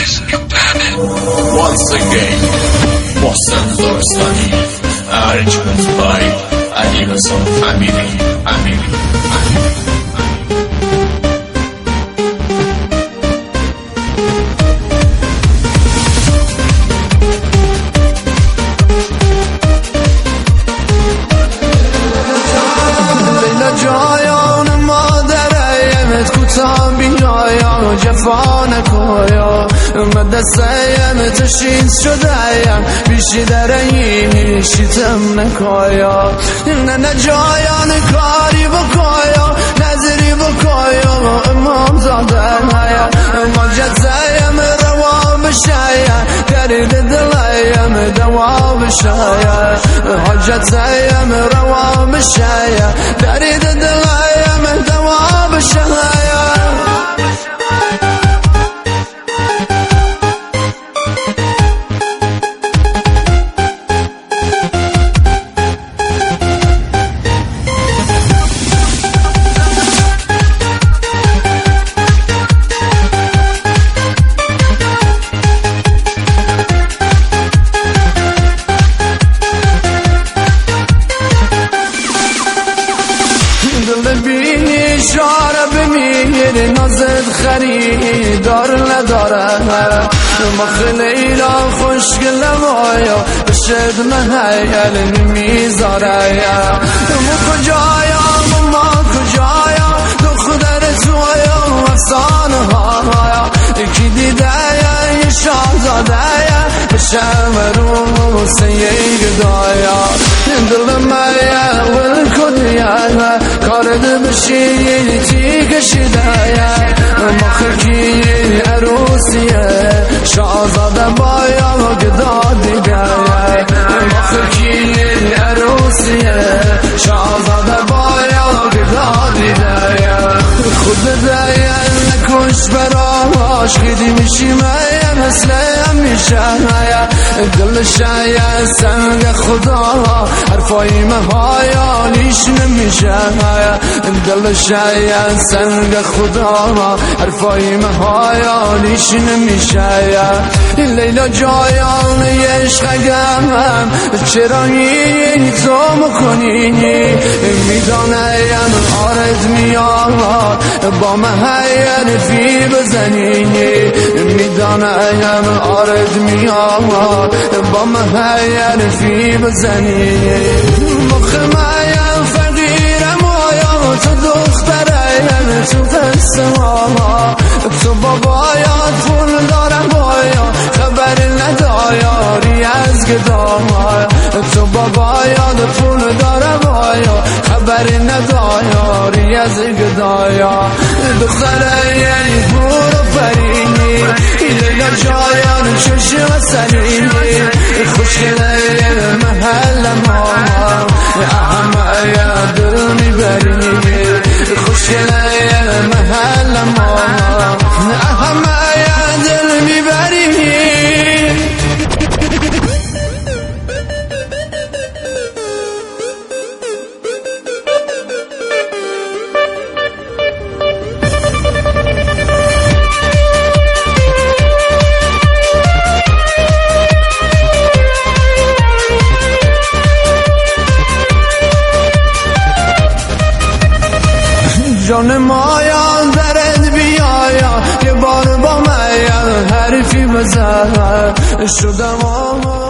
Once again, Mohsen Zorstani, arrangement by Alivason family. جفا نکویا مدرسه تشخیص شدهیم بیشی درهی شیتم نکویا نه جایان کاری بکویا نظری بکویا امام زاده هیا مجزیم روا بشایا درد دلیم دوا بشایا حجتیم روا بشایا درد دلیم دوا بشایا ببینی شاره بمیر نازد خریدار نداره مخ لیلا خوشگل مایا بشد محیل نمیذاره ما کجایا ما کجایا دختر تویا افسانه ها یکی دیده یه شاهزاده بشم رو سیه گدایا دل مایا والکدیا کارد بشی تی کشیده مخکی عروسیه شاهزاده بایا و گدا دیگه مخکی عروسیه شاهزاده بایا و گدا دیگه خود دیگه نکش براش خیلی میشی مایا مثل همیشه دل شاید سنگ خدا حرفای مهایا نیش نمیشه دل شاید سنگ خدا حرفای مهایا نیش نمیشه لیلا جایان عشقم چرا این تو مکنی میدانم آرد میاد با محیر فی بزنی میدانم آرد میاد با محیر فی بزنی مخمایم فقیرم آیا تو دخترم تو قسمم تو بابایات پول دارم بایا خبر ندایاری از گدام تو بابایات پول دارم بایا خبر ندایاری از گدایا دختره یعنی برو فرینی لیلا جایان چشم سرینی خوشگله محل ما احمه دل میبرینی خوشگله محل ما احمه دل میبرینی جان مایا درد بیایا یه بار با من حرفی بزن شدم